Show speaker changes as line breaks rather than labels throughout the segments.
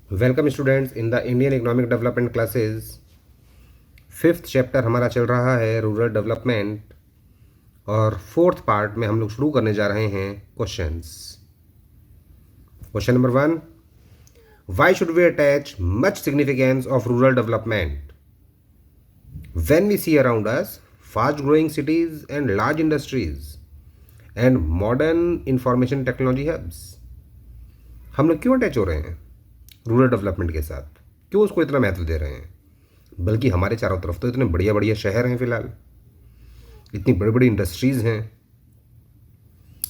Welcome students in the Indian economic development classes. Fifth chapter हमारा चल रहा है रूरल डेवलपमेंट और फोर्थ पार्ट में हम लोग शुरू करने जा रहे हैं questions. Question number 1, why should we attach much significance of rural development when we see around us fast growing cities and large industries and modern information technology hubs. हम लोग क्यों अटैच हो रहे हैं रूरल डेवलपमेंट के साथ, क्यों उसको इतना महत्व दे रहे हैं? बल्कि हमारे चारों तरफ तो इतने बढ़िया बढ़िया शहर हैं, फिलहाल इतनी बड़ी बड़ी इंडस्ट्रीज़ हैं,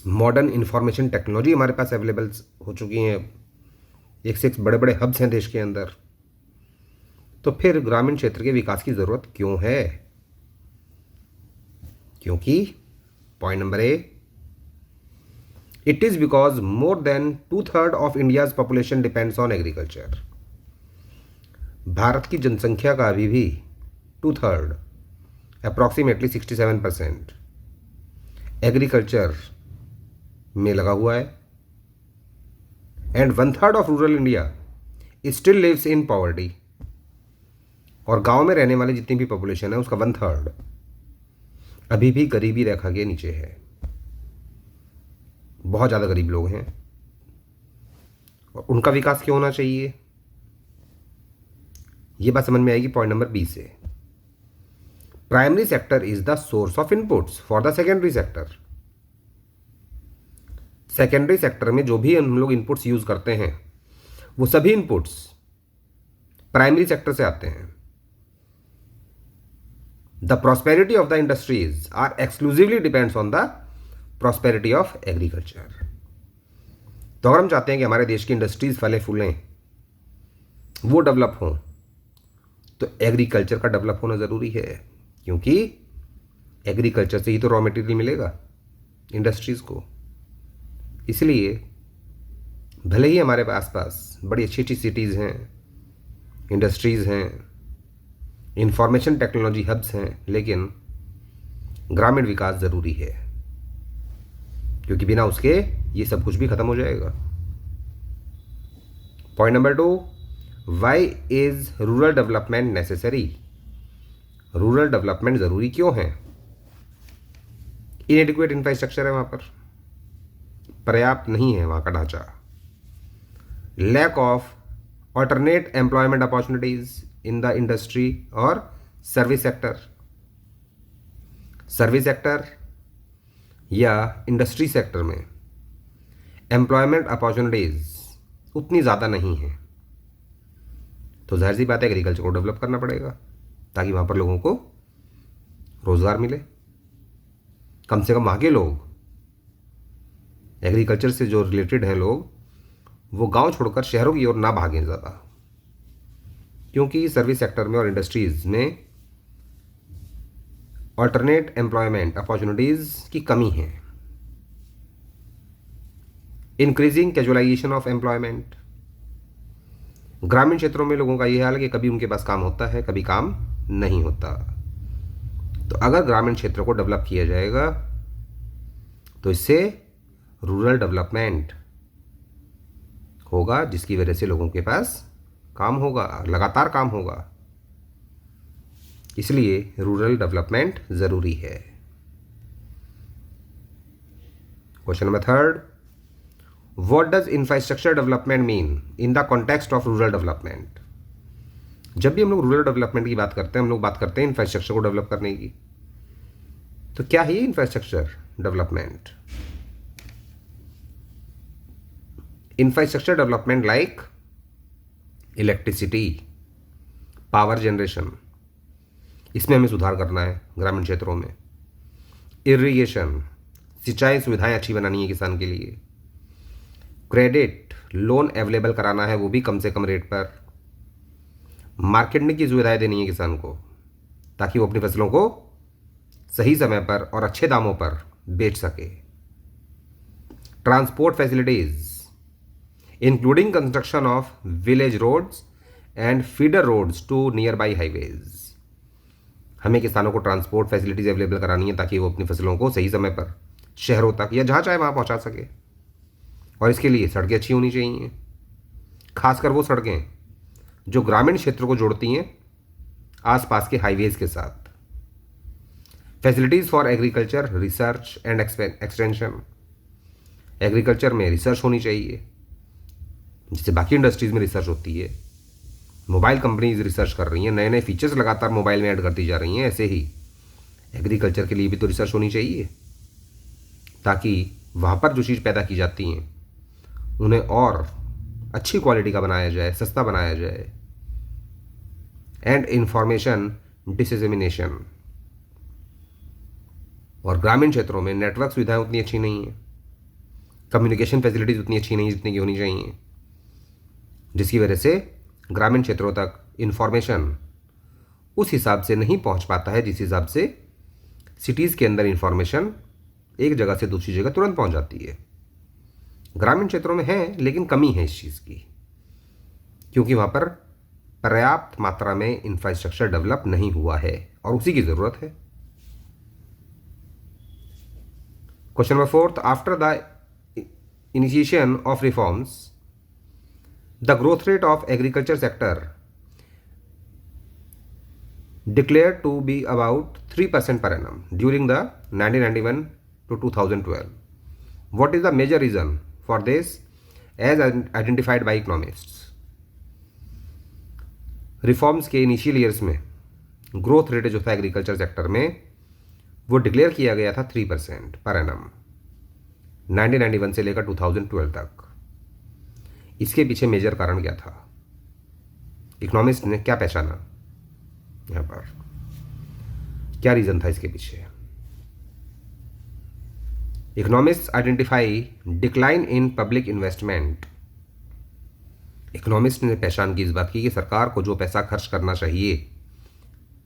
मॉडर्न इंफॉर्मेशन टेक्नोलॉजी हमारे पास अवेलेबल हो चुकी हैं, एक से एक बड़े बड़े हब्स हैं देश के अंदर। तो फिर ग्रामीण क्षेत्र के विकास की ज़रूरत क्यों है? क्योंकि point number A, it is because more than 2/3 of India's population depends on agriculture. Bharat की जनसंख्या का अभी भी 2/3 अप्रॉक्सीमेटली 67% एग्रीकल्चर में लगा हुआ है and 1/3 of rural India still lives in poverty. और गांव में रहने वाली जितनी भी पॉपुलेशन है उसका 1/3 अभी भी गरीबी रेखा के नीचे है। बहुत ज़्यादा गरीब लोग हैं और उनका विकास क्यों होना चाहिए, ये बात समझ में आएगी पॉइंट नंबर बी से। Primary sector is the source of inputs for the secondary sector. Secondary sector में जो भी हम लोग इनपुट्स यूज करते हैं वो सभी इनपुट्स प्राइमरी सेक्टर से आते हैं। The prosperity of the industries are exclusively depends on the prosperity of agriculture. तो अगर हम चाहते हैं कि हमारे देश की इंडस्ट्रीज फले फूलें, वो डेवलप हों, तो एग्रीकल्चर का डेवलप होना ज़रूरी है, क्योंकि एग्रीकल्चर से ही तो रॉ मटेरियल मिलेगा इंडस्ट्रीज़ को। इसलिए भले ही हमारे आसपास बड़ी अच्छी अच्छी सिटीज़ हैं, इंडस्ट्रीज़ हैं, इंफॉर्मेशन टेक्नोलॉजी हब्स हैं, लेकिन ग्रामीण विकास ज़रूरी है, क्योंकि बिना उसके ये सब कुछ भी ख़त्म हो जाएगा। Point number 2, why is rural development necessary. Rural development ज़रूरी क्यों है? इनएडिक्वेट इंफ्रास्ट्रक्चर है वहाँ पर, पर्याप्त नहीं है वहाँ का ढांचा। Lack of alternate employment opportunities in the industry और सर्विस सेक्टर। सर्विस सेक्टर या इंडस्ट्री सेक्टर में एम्प्लॉयमेंट अपॉर्चुनिटीज़ उतनी ज़्यादा नहीं हैं, तो जाहिर सी बात है एग्रीकल्चर को डेवलप करना पड़ेगा ताकि वहाँ पर लोगों को रोज़गार मिले। कम से कम वहाँ के लोग, एग्रीकल्चर से जो रिलेटेड हैं लोग, वो गांव छोड़कर शहरों की ओर ना भागें ज़्यादा, क्योंकि सर्विस सेक्टर में और इंडस्ट्रीज़ में ऑल्टरनेट एम्प्लॉयमेंट अपॉर्चुनिटीज़ की कमी है। Increasing casualisation of employment. ग्रामीण क्षेत्रों में लोगों का यह हाल है कि कभी उनके पास काम होता है, कभी काम नहीं होता। तो अगर ग्रामीण क्षेत्रों को डेवलप किया जाएगा तो इससे रूरल डेवलपमेंट होगा, जिसकी वजह से लोगों के पास काम होगा, लगातार काम होगा। इसलिए रूरल डेवलपमेंट ज़रूरी है। Question number 3, what does infrastructure development mean in the context of rural development. जब भी हम लोग रूरल डेवलपमेंट की बात करते हैं, हम लोग बात करते हैं इंफ्रास्ट्रक्चर को डेवलप करने की। तो क्या है infrastructure development? Infrastructure development like electricity, power generation, इसमें हमें सुधार करना है ग्रामीण क्षेत्रों में। इरिगेशन, सिंचाई सुविधाएं अच्छी बनानी है किसान के लिए। क्रेडिट लोन अवेलेबल कराना है, वो भी कम से कम रेट पर। मार्केटिंग की सुविधाएं देनी है किसान को ताकि वो अपनी फसलों को सही समय पर और अच्छे दामों पर बेच सके। Transport facilities including construction of village roads and feeder roads to nearby highways. हमें किसानों को ट्रांसपोर्ट फैसिलिटीज अवेलेबल करानी है ताकि वो अपनी फसलों को सही समय पर शहरों तक या जहाँ चाहे वहाँ पहुँचा सके, और इसके लिए सड़कें अच्छी होनी चाहिए, खासकर वो सड़कें जो ग्रामीण क्षेत्रों को जोड़ती हैं आसपास के हाईवेज के साथ। Facilities for agriculture research and extension, agriculture में रिसर्च होनी चाहिए जिससे बाकी इंडस्ट्रीज़ में रिसर्च होती है। मोबाइल कंपनीज रिसर्च कर रही हैं, नए नए फीचर्स लगातार मोबाइल में ऐड करती जा रही हैं, ऐसे ही एग्रीकल्चर के लिए भी तो रिसर्च होनी चाहिए ताकि वहाँ पर जो चीज़ पैदा की जाती हैं उन्हें और अच्छी क्वालिटी का बनाया जाए, सस्ता बनाया जाए। एंड इंफॉर्मेशन डिसेमिनेशन, और ग्रामीण क्षेत्रों में नेटवर्क सुविधाएं उतनी अच्छी नहीं हैं, कम्युनिकेशन फैसिलिटीज़ उतनी अच्छी नहीं जितनी की होनी चाहिए, जिसकी वजह से ग्रामीण क्षेत्रों तक इंफॉर्मेशन उस हिसाब से नहीं पहुंच पाता है जिस हिसाब से सिटीज़ के अंदर इंफॉर्मेशन एक जगह से दूसरी जगह तुरंत पहुंच जाती है। ग्रामीण क्षेत्रों में है लेकिन कमी है इस चीज़ की, क्योंकि वहाँ पर पर्याप्त मात्रा में इंफ्रास्ट्रक्चर डेवलप नहीं हुआ है और उसी की ज़रूरत है। Question number 4, after the initiation of reforms the growth rate of agriculture sector declared to be about 3% per annum during the 1991 to 2012. What is the major reason for this as identified by economists? Reforms के initial years में growth rate जो था agriculture sector में वो declare किया गया था 3% per annum 1991 से लेकर 2012 तक। इसके पीछे मेजर कारण क्या था? इकोनॉमिस्ट ने क्या पहचाना? यहाँ पर क्या रीजन था इसके पीछे? Economist identify decline in public investment. Economist ने पहचान की इस बात की कि सरकार को जो पैसा खर्च करना चाहिए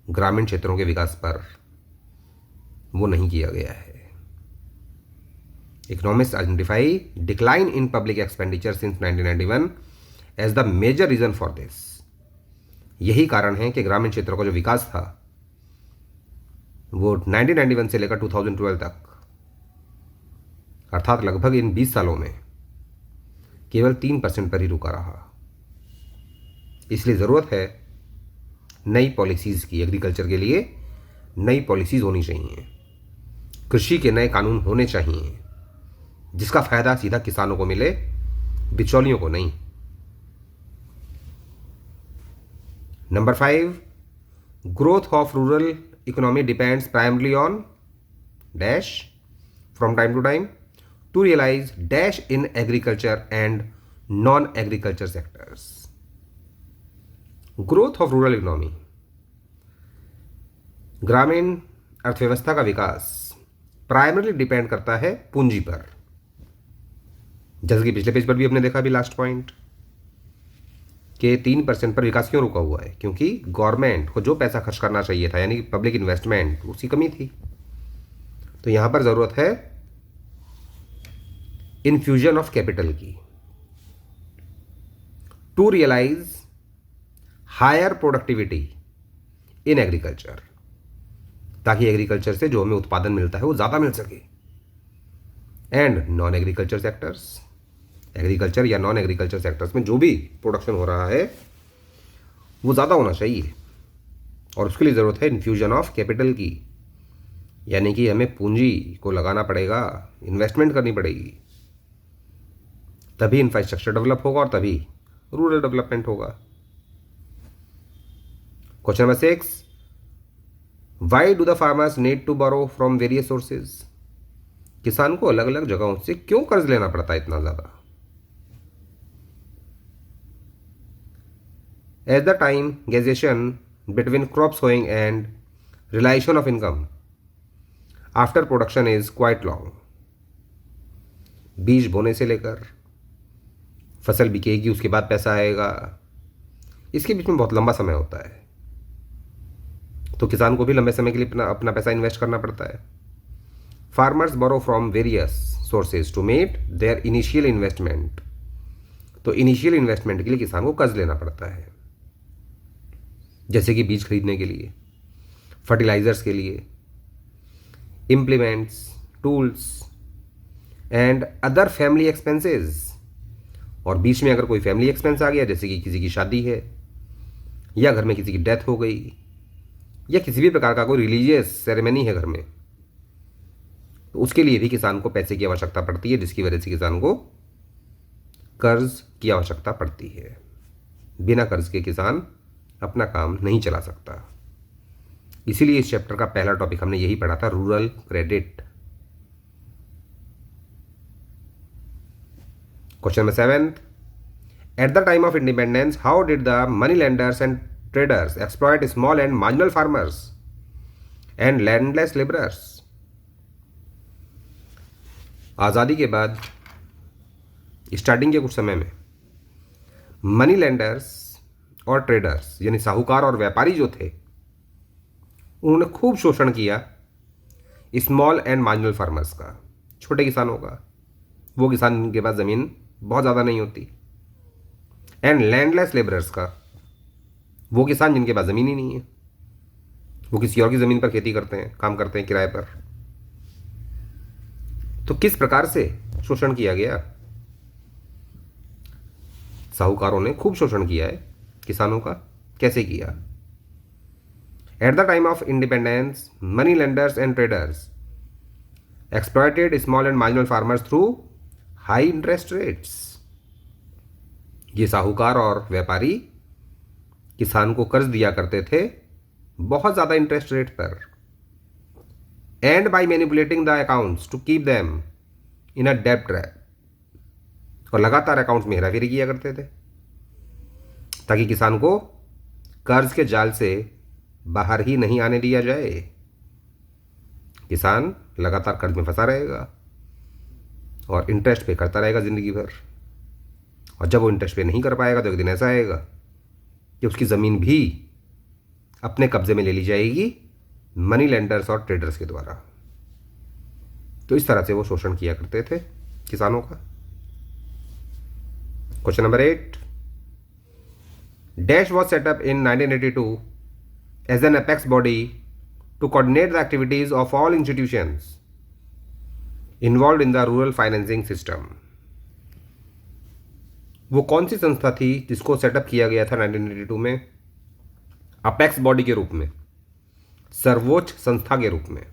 ग्रामीण क्षेत्रों के विकास पर वो नहीं किया गया है। Economists identify decline in public expenditure since 1991 as the major reason for this. यही कारण है कि ग्रामीण क्षेत्रों का जो विकास था वो 1991 से लेकर 2012 तक, अर्थात लगभग इन 20 सालों में केवल 3% पर ही रुका रहा। इसलिए ज़रूरत है नई पॉलिसीज़ की। एग्रीकल्चर के लिए नई पॉलिसीज़ होनी चाहिए, कृषि के नए कानून होने चाहिए जिसका फायदा सीधा किसानों को मिले, बिचौलियों को नहीं। Number 5, growth of rural economy depends primarily on dash from time to time to realise dash in agriculture and non agriculture sectors. Growth of rural economy, ग्रामीण अर्थव्यवस्था का विकास प्राइमरली डिपेंड करता है पूंजी पर, जैसे कि पिछले पेज पर भी हमने देखा, भी लास्ट पॉइंट कि 3% पर विकास क्यों रुका हुआ है? क्योंकि गवर्नमेंट को जो पैसा खर्च करना चाहिए था यानी कि पब्लिक इन्वेस्टमेंट, उसकी कमी थी। तो यहां पर जरूरत है इन्फ्यूजन ऑफ कैपिटल की to realise higher productivity in agriculture, ताकि एग्रीकल्चर से जो हमें उत्पादन मिलता है वो ज़्यादा मिल सके। And non agriculture sectors, agriculture या नॉन एग्रीकल्चर सेक्टर्स में जो भी प्रोडक्शन हो रहा है वो ज़्यादा होना चाहिए, और उसके लिए ज़रूरत है इन्फ्यूजन ऑफ कैपिटल की, यानी कि हमें पूंजी को लगाना पड़ेगा, इन्वेस्टमेंट करनी पड़ेगी, तभी इंफ्रास्ट्रक्चर डेवलप होगा और तभी रूरल डेवलपमेंट होगा। Question number 6, why do the farmers need to borrow from various sources? किसान को अलग अलग जगहों से क्यों कर्ज लेना पड़ता है इतना ज्यादा? At the time gestation between crop sowing and realisation of income after production is quite long. बीज बोने से लेकर फसल बिकेगी, उसके बाद पैसा आएगा, इसके बीच में बहुत लंबा समय होता है। तो किसान को भी लंबे समय के लिए अपना पैसा इन्वेस्ट करना पड़ता है। Farmers borrow from various sources to make their initial investment. तो इनिशियल इन्वेस्टमेंट के लिए किसान को कर्ज लेना पड़ता है, जैसे कि बीज खरीदने के लिए, फर्टिलाइजर्स के लिए, implements, tools and other family expenses और बीच में अगर कोई फैमिली एक्सपेंस आ गया, जैसे कि किसी की शादी है या घर में किसी की डेथ हो गई या किसी भी प्रकार का कोई रिलीजियस सेरेमनी है घर में, तो उसके लिए भी किसान को पैसे की आवश्यकता पड़ती है, जिसकी वजह से किसान को कर्ज की आवश्यकता पड़ती है। बिना कर्ज के किसान अपना काम नहीं चला सकता। इसीलिए इस चैप्टर का पहला टॉपिक हमने यही पढ़ा था, rural credit. Question number 7, eight the time of independence how did the money lenders and traders exploit small and marginal farmers and landless laborers? आज़ादी के बाद स्टार्टिंग के कुछ समय में मनी लेंडर्स और ट्रेडर्स यानी साहूकार और व्यापारी जो थे, उन्होंने खूब शोषण किया स्मॉल एंड मार्जिनल फार्मर्स का, छोटे किसानों का, वो किसान के पास ज़मीन बहुत ज़्यादा नहीं होती, एंड लैंडलेस लेबरर्स का, वो किसान जिनके पास ज़मीन ही नहीं है, वो किसी और की ज़मीन पर खेती करते हैं, काम करते हैं किराए पर। तो किस प्रकार से शोषण किया गया? साहूकारों ने खूब शोषण किया है किसानों का। कैसे किया? Eight the time of independence money lenders and traders exploited small and marginal farmers through high interest rates. ये साहूकार और व्यापारी किसान को कर्ज दिया करते थे बहुत ज़्यादा इंटरेस्ट रेट पर, and by manipulating the accounts to keep them in a डेब्ट ट्रैप, और लगातार अकाउंट्स में हेराफेरी किया करते थे ताकि किसान को कर्ज के जाल से बाहर ही नहीं आने दिया जाए। किसान लगातार कर्ज में फंसा रहेगा और इंटरेस्ट पे करता रहेगा ज़िंदगी भर, और जब वो इंटरेस्ट पे नहीं कर पाएगा तो एक दिन ऐसा आएगा कि उसकी ज़मीन भी अपने कब्जे में ले ली जाएगी मनी लेंडर्स और ट्रेडर्स के द्वारा। तो इस तरह से वो शोषण किया करते थे किसानों का। Question number 8, dash was set up in 1982 as an apex body to coordinate the activities of all institutions involve in the rural financing system. वो कौन सी संस्था थी जिसको सेटअप किया गया था 1982 में अपेक्स बॉडी के रूप में, सर्वोच्च संस्था के रूप में,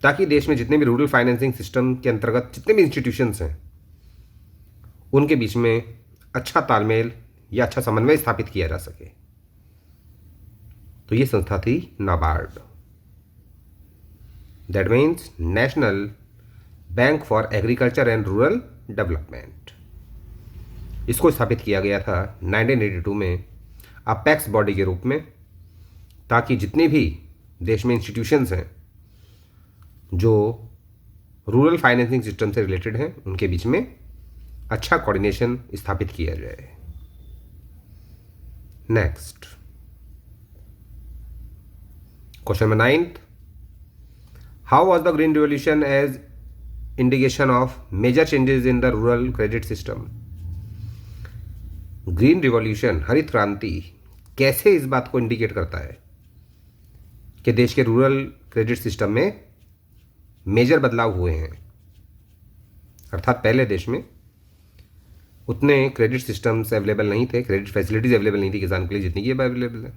ताकि देश में जितने भी रूरल फाइनेंसिंग सिस्टम के अंतर्गत जितने भी इंस्टीट्यूशंस हैं उनके बीच में अच्छा तालमेल या अच्छा समन्वय स्थापित किया जा सके। तो ये संस्था थी NABARD, that means national bank for agriculture and rural development. इसको स्थापित किया गया था 1982 में अपेक्स बॉडी के रूप में, ताकि जितने भी देश में इंस्टीट्यूशंस हैं जो रूरल फाइनेंसिंग सिस्टम से रिलेटेड हैं उनके बीच में अच्छा कोऑर्डिनेशन स्थापित किया जाए। Next question number 9, how was the green revolution as indication of major changes in the rural credit system? Green revolution, हरित क्रांति, कैसे इस बात को इंडिकेट करता है कि देश के रूरल क्रेडिट सिस्टम में मेजर बदलाव हुए हैं? अर्थात पहले देश में उतने क्रेडिट सिस्टम्स अवेलेबल नहीं थे, क्रेडिट फैसिलिटीज अवेलेबल नहीं थी किसान के लिए जितनी की अब अवेलेबल है।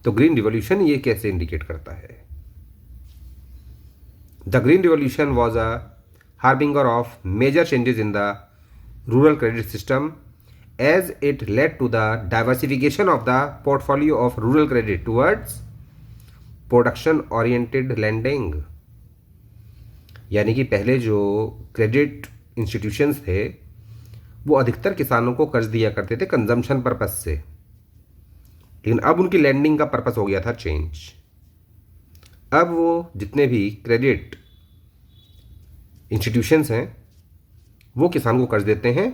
तो ग्रीन रिवॉल्यूशन ये कैसे इंडिकेट करता है? The green revolution was a harbinger of major changes in the rural credit system as it led to the diversification of the portfolio of rural credit towards production oriented lending। यानी कि पहले जो credit institutions थे वो अधिकतर किसानों को कर्ज दिया करते थे कंजम्पशन पर्पस से, लेकिन अब उनकी लैंडिंग का पर्पस हो गया था चेंज। अब वो जितने भी क्रेडिट इंस्टीट्यूशंस हैं वो किसान को कर्ज देते हैं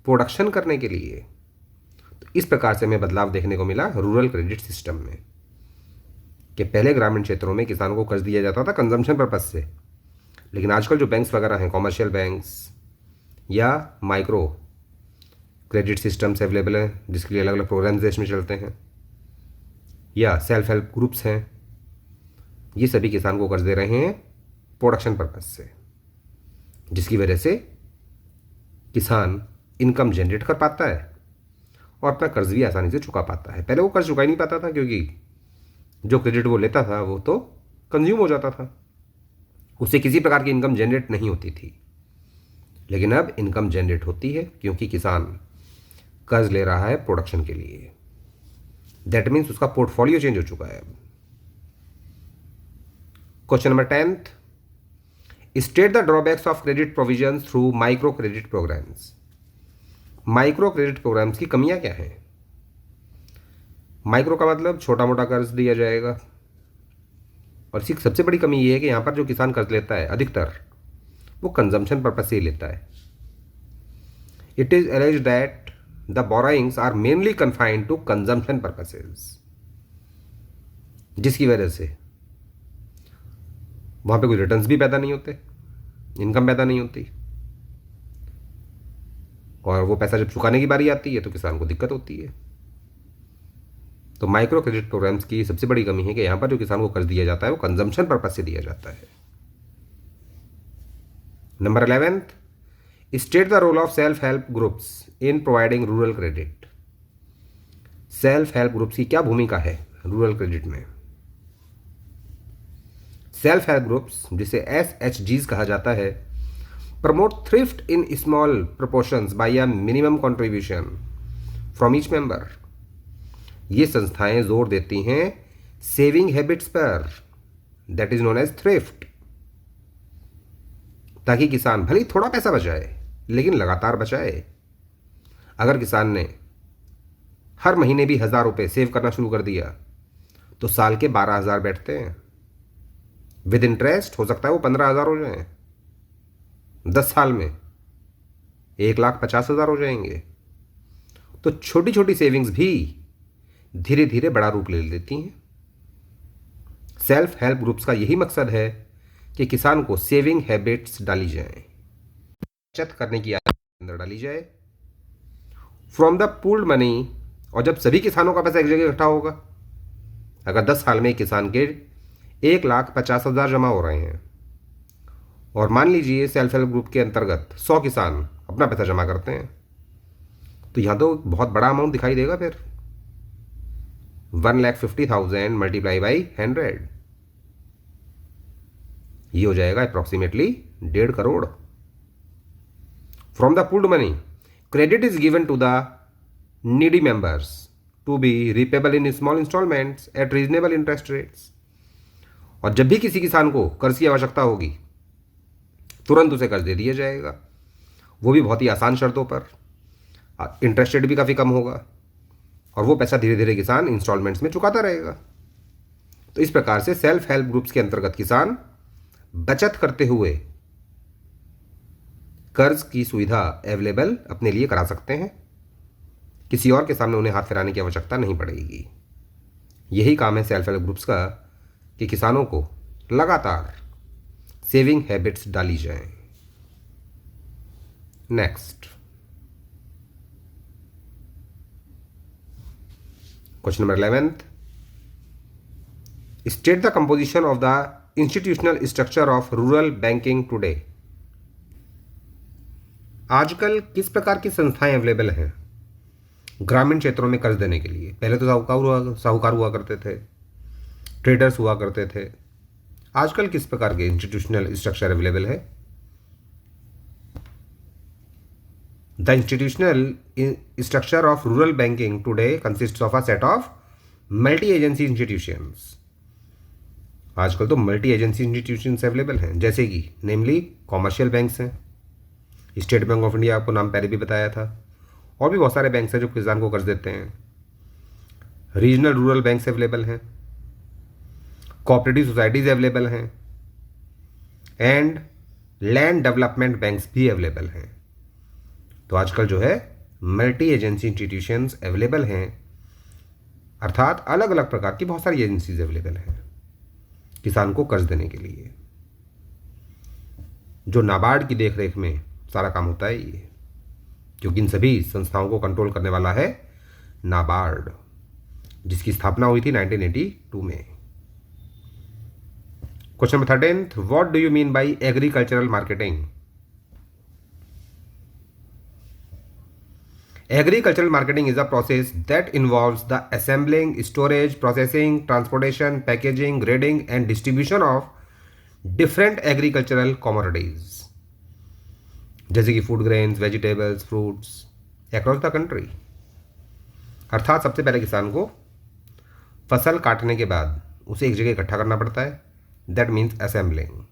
प्रोडक्शन करने के लिए। तो इस प्रकार से हमें बदलाव देखने को मिला रूरल क्रेडिट सिस्टम में, कि पहले ग्रामीण क्षेत्रों में किसानों को कर्ज दिया जाता था कंजम्पशन पर्पस से, लेकिन आजकल जो बैंक्स वगैरह हैं, कॉमर्शियल बैंक्स या माइक्रो क्रेडिट सिस्टम्स अवेलेबल हैं जिसके लिए अलग अलग प्रोग्राम्स देश में चलते हैं, या सेल्फ हेल्प ग्रुप्स हैं, ये सभी किसान को कर्ज दे रहे हैं प्रोडक्शन पर्पस से, जिसकी वजह से किसान इनकम जनरेट कर पाता है और अपना कर्ज भी आसानी से चुका पाता है। पहले वो कर्ज चुका ही नहीं पाता था, क्योंकि जो क्रेडिट वो लेता था वो तो कंज्यूम हो जाता था, उससे किसी प्रकार की इनकम जनरेट नहीं होती थी। लेकिन अब इनकम जनरेट होती है, क्योंकि किसान कर्ज ले रहा है प्रोडक्शन के लिए। दैट मीन्स उसका पोर्टफोलियो चेंज हो चुका है। Question number 10th, state the drawbacks of credit provision through micro credit programmes. Micro credit programmes की कमियां क्या हैं? माइक्रो का मतलब छोटा मोटा कर्ज दिया जाएगा, और इसकी सबसे बड़ी कमी यह है कि यहां पर जो किसान कर्ज लेता है अधिकतर वो कंजम्पशन पर्पज से ही लेता है। It is alleged that the borrowings are mainly confined to consumption purposes, जिसकी वजह से वहां पे कोई रिटर्न्स भी पैदा नहीं होते, इनकम पैदा नहीं होती, और वो पैसा जब चुकाने की बारी आती है तो किसान को दिक्कत होती है। तो माइक्रो क्रेडिट प्रोग्राम्स की सबसे बड़ी कमी है कि यहां पर जो किसान को कर्ज दिया जाता है वो कंजम्पशन पर्पज से दिया जाता है। Number 11th, state the role of self help groups in providing rural credit. Self help groups की क्या भूमिका है रूरल क्रेडिट में? सेल्फ हेल्प ग्रुप्स, जिसे SHGs कहा जाता है, promote thrift in small proportions by a minimum contribution from each member. ये संस्थाएं जोर देती हैं सेविंग हैबिट्स पर, that is known as thrift, ताकि किसान भले ही थोड़ा पैसा बचाए लेकिन लगातार बचाए। अगर किसान ने हर महीने भी 1,000 रुपये सेव करना शुरू कर दिया तो साल के 12,000 बैठते हैं। विद इंटरेस्ट हो सकता है वो 15,000 हो जाए, 10 साल में 1,50,000 हो जाएंगे। तो छोटी छोटी सेविंग्स भी धीरे धीरे बड़ा रूप ले लेती हैं। सेल्फ हेल्प ग्रुप्स का यही मकसद है कि किसान को सेविंग हैबिट्स डाली जाए, बचत करने की आदत अंदर डाली जाए फ्रॉम द पूल्ड मनी। और जब सभी किसानों का पैसा एक जगह इकट्ठा होगा, अगर 10 साल में किसान के 1,50,000 जमा हो रहे हैं, और मान लीजिए सेल्फ हेल्प ग्रुप के अंतर्गत 100 किसान अपना पैसा जमा करते हैं, तो यहां तो बहुत बड़ा अमाउंट दिखाई देगा। फिर 1,50,000 मल्टीप्लाई बाई 100, ये हो जाएगा approximately 1.5 crore. From the pooled money credit is given to the needy members to be repayable in small instalments at reasonable interest rates. और जब भी किसी किसान को कर्ज की आवश्यकता होगी तुरंत उसे कर्ज दे दिया जाएगा, वो भी बहुत ही आसान शर्तों पर। इंटरेस्ट रेट भी काफ़ी कम होगा, और वो पैसा धीरे धीरे किसान इंस्टॉलमेंट्स में चुकाता रहेगा। तो इस प्रकार से सेल्फ हेल्प ग्रुप्स के अंतर्गत किसान बचत करते हुए कर्ज की सुविधा अवेलेबल अपने लिए करा सकते हैं। किसी और के सामने उन्हें हाथ फैलाने की आवश्यकता नहीं पड़ेगी। यही काम है सेल्फ हेल्प ग्रुप्स का, कि किसानों को लगातार सेविंग हैबिट्स डाली जाएं। Next question number 11th, state the composition of the institutional structure of rural banking today. आजकल किस प्रकार की संस्थाएं अवेलेबल हैं ग्रामीण क्षेत्रों में कर्ज देने के लिए? पहले तो साहूकार हुआ करते थे, ट्रेडर्स हुआ करते थे। आजकल किस प्रकार के इंस्टीट्यूशनल स्ट्रक्चर अवेलेबल है? The institutional structure of rural banking today consists of a set of multi agency institutions. आजकल तो मल्टी एजेंसी इंस्टीट्यूशंस अवेलेबल हैं, जैसे कि नेमली कॉमर्शियल बैंक्स हैं, स्टेट बैंक ऑफ इंडिया आपको नाम पहले भी बताया था, और भी बहुत सारे बैंक्स हैं जो किसान को कर्ज देते हैं। रीजनल रूरल बैंक्स अवेलेबल हैं, कोऑपरेटिव सोसाइटीज अवेलेबल हैं, एंड लैंड डेवलपमेंट बैंक्स भी अवेलेबल हैं। तो आजकल जो है मल्टी एजेंसी इंस्टीट्यूशंस अवेलेबल हैं, अर्थात अलग अलग प्रकार की बहुत सारी एजेंसीज अवेलेबल हैं किसान को कर्ज देने के लिए। जो नाबार्ड की देखरेख में सारा काम होता है ये, क्योंकि इन सभी संस्थाओं को कंट्रोल करने वाला है नाबार्ड, जिसकी स्थापना हुई थी 1982 में। Question number 13th, what do you mean by agricultural marketing? Agricultural marketing is a process that involves the assembling, storage, processing, transportation, packaging, grading, and distribution of different agricultural commodities, जैसे कि food grains, vegetables, fruits across the country. अर्थात सबसे पहले किसान को फसल काटने के बाद उसे एक जगह इकट्ठा करना पड़ता है, दैट मीन्स असेंबलिंग।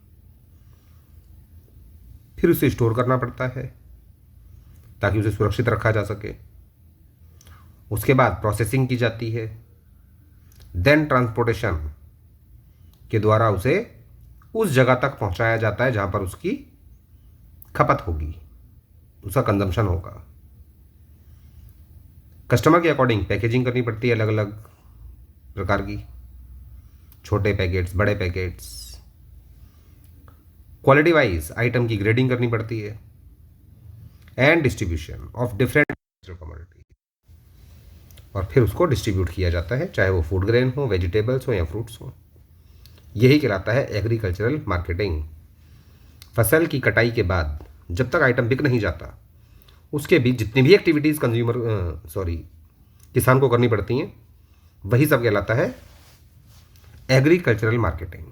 फिर उसे स्टोर करना पड़ता है ताकि उसे सुरक्षित रखा जा सके। उसके बाद प्रोसेसिंग की जाती है, देन ट्रांसपोर्टेशन के द्वारा उसे उस जगह तक पहुंचाया जाता है जहां पर उसकी खपत होगी, उसका कंजम्पशन होगा। कस्टमर के अकॉर्डिंग पैकेजिंग करनी पड़ती है, अलग अलग प्रकार की, छोटे पैकेट्स, बड़े पैकेट्स। क्वालिटी वाइज आइटम की ग्रेडिंग करनी पड़ती है, and distribution of different commodity, और फिर उसको डिस्ट्रीब्यूट किया जाता है, चाहे वो फूड ग्रेन हो, वेजिटेबल्स हो या फ्रूट्स हो। यही कहलाता है एग्रीकल्चरल मार्केटिंग। फसल की कटाई के बाद जब तक आइटम बिक नहीं जाता, उसके बीच जितनी भी एक्टिविटीज़ किसान को करनी पड़ती हैं, वही सब कहलाता है agricultural marketing.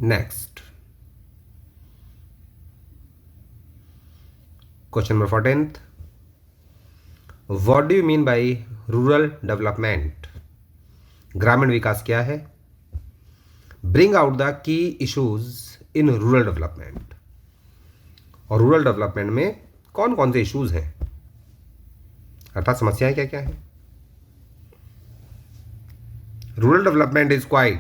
Next question number 14th, what do you mean by rural development? ग्रामीण विकास क्या है? Bring out the key issues in rural development. और रूरल डेवलपमेंट में कौन कौन से इश्यूज हैं, अर्थात समस्याएं क्या क्या हैं। Rural development is quite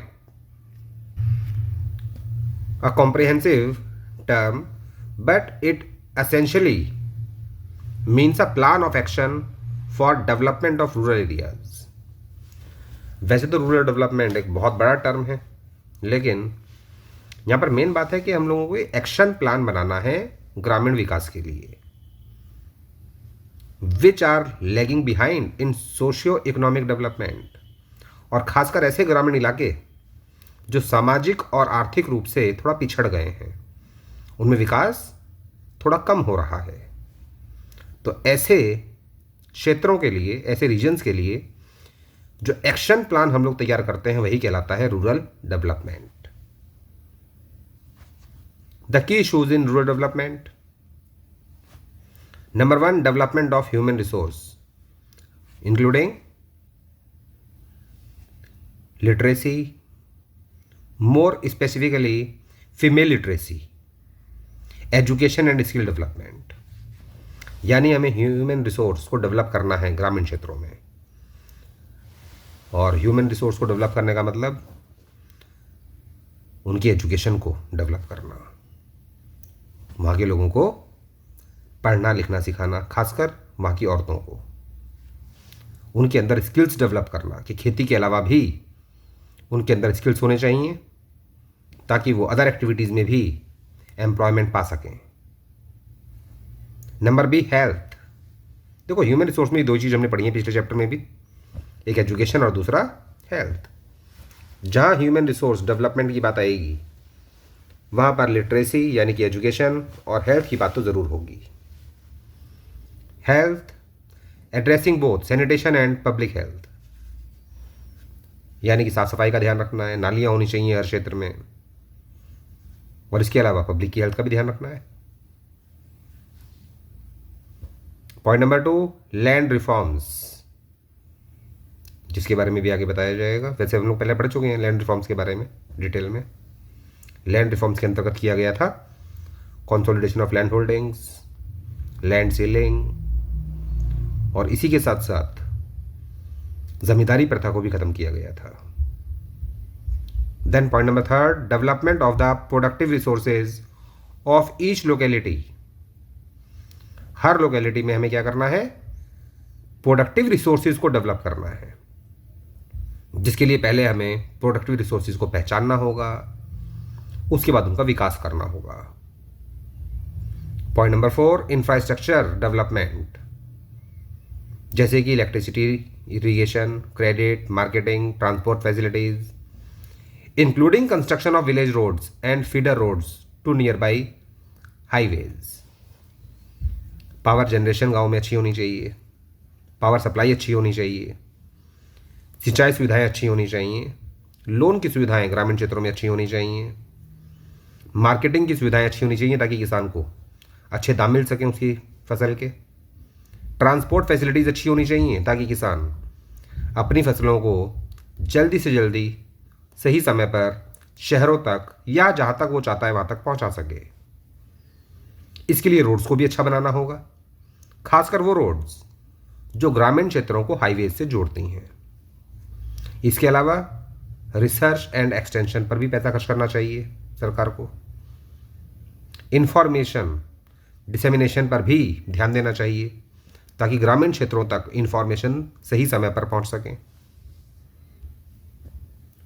a comprehensive term, but it essentially means a plan of action for development of rural areas। वैसे तो रूरल डेवलपमेंट एक बहुत बड़ा टर्म है, लेकिन यहाँ पर मेन बात है कि हम लोगों को एक्शन प्लान बनाना है ग्रामीण विकास के लिए, which are lagging behind in socio economic development, और खासकर ऐसे ग्रामीण इलाके जो सामाजिक और आर्थिक रूप से थोड़ा पिछड़ गए हैं, उनमें विकास थोड़ा कम हो रहा है। तो ऐसे क्षेत्रों के लिए, ऐसे रीजन्स के लिए जो एक्शन प्लान हम लोग तैयार करते हैं, वही कहलाता है rural development. The key issues in rural development, number 1, development of human resource including literacy, more specifically female literacy, education and skill development. यानी हमें ह्यूमन रिसोर्स को डेवलप करना है ग्रामीण क्षेत्रों में, और ह्यूमन रिसोर्स को डेवलप करने का मतलब उनकी एजुकेशन को डेवलप करना, वहाँ के लोगों को पढ़ना लिखना सिखाना, खासकर वहाँ की औरतों को उनके अंदर स्किल्स डेवलप करना, कि खेती के अलावा भी उनके अंदर स्किल्स होने चाहिए ताकि वो अदर एक्टिविटीज़ में भी एम्प्लॉयमेंट पा सकें। Number B, health. देखो, ह्यूमन रिसोर्स में दो चीज़ हमने पढ़ी है पिछले चैप्टर में भी, एक एजुकेशन और दूसरा हेल्थ। जहाँ ह्यूमन रिसोर्स डेवलपमेंट की बात आएगी, वहाँ पर लिटरेसी यानी कि एजुकेशन और हेल्थ की बात तो ज़रूर होगी। Health addressing both sanitation and public health, यानी कि साफ सफाई का ध्यान रखना है, नालियाँ होनी चाहिए हर क्षेत्र में, और इसके अलावा पब्लिक की हेल्थ का भी ध्यान रखना है। पॉइंट नंबर 2, लैंड रिफॉर्म्स, जिसके बारे में भी आगे बताया जाएगा। वैसे हम लोग पहले पढ़ चुके हैं लैंड रिफॉर्म्स के बारे में डिटेल में। लैंड रिफॉर्म्स के अंतर्गत किया गया था consolidation of land holdings, land ceiling, और इसी के साथ साथ जमींदारी प्रथा को भी खत्म किया गया था। Then point number 3, development of the productive resources of each locality. हर लोकेलिटी में हमें क्या करना है, प्रोडक्टिव रिसोर्सेज को डेवलप करना है, जिसके लिए पहले हमें प्रोडक्टिव रिसोर्सेज को पहचानना होगा, उसके बाद उनका विकास करना होगा। पॉइंट नंबर 4, इंफ्रास्ट्रक्चर डेवलपमेंट, जैसे कि electricity, irrigation, credit, marketing, transport facilities, including construction of village roads and feeder roads to nearby highways. Power generation गांव में अच्छी होनी चाहिए, पावर सप्लाई अच्छी होनी चाहिए, सिंचाई सुविधाएं अच्छी होनी चाहिए, लोन की सुविधाएं ग्रामीण क्षेत्रों में अच्छी होनी चाहिए, मार्केटिंग की सुविधाएं अच्छी होनी चाहिए ताकि किसान को अच्छे दाम मिल सकें उसकी फसल के, ट्रांसपोर्ट फैसिलिटीज़ अच्छी होनी चाहिए ताकि किसान अपनी फसलों को जल्दी से जल्दी सही समय पर शहरों तक या जहाँ तक वो चाहता है वहाँ तक पहुँचा सके। इसके लिए रोड्स को भी अच्छा बनाना होगा, खासकर वो रोड्स जो ग्रामीण क्षेत्रों को हाईवे से जोड़ती हैं। इसके अलावा रिसर्च एंड एक्सटेंशन पर भी पैसा खर्च करना चाहिए सरकार को। इंफॉर्मेशन डिसेमिनेशन पर भी ध्यान देना चाहिए ताकि ग्रामीण क्षेत्रों तक इंफॉर्मेशन सही समय पर पहुंच सके।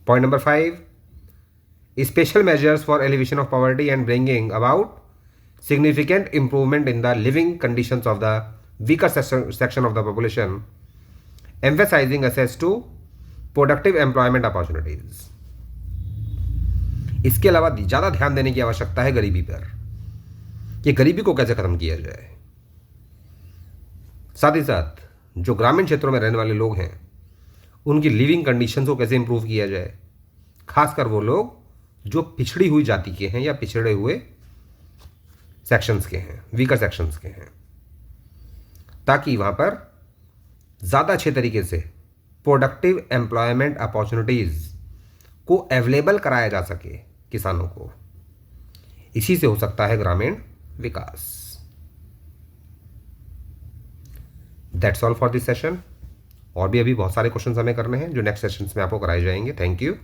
Point number 5, special measures for elevation of poverty and bringing about significant improvement in the living conditions of the weaker section of the population, emphasizing access to productive employment opportunities. इसके अलावा ज़्यादा ध्यान देने की आवश्यकता है गरीबी पर, कि गरीबी को कैसे ख़त्म किया जाए। साथ ही साथ जो ग्रामीण क्षेत्रों में रहने वाले लोग हैं उनकी लिविंग कंडीशंस को कैसे इंप्रूव किया जाए, खासकर वो लोग जो पिछड़ी हुई जाति के हैं या पिछड़े हुए सेक्शंस के हैं, वीकर सेक्शंस के हैं, ताकि वहाँ पर ज़्यादा अच्छे तरीके से प्रोडक्टिव एम्प्लॉयमेंट अपॉर्चुनिटीज़ को अवेलेबल कराया जा सके किसानों को। इसी से हो सकता है ग्रामीण विकास। That's all for this session. और भी अभी बहुत सारे क्वेश्चंस हमें करने हैं जो नेक्स्ट सेशंस में आपको कराए जाएंगे। Thank you.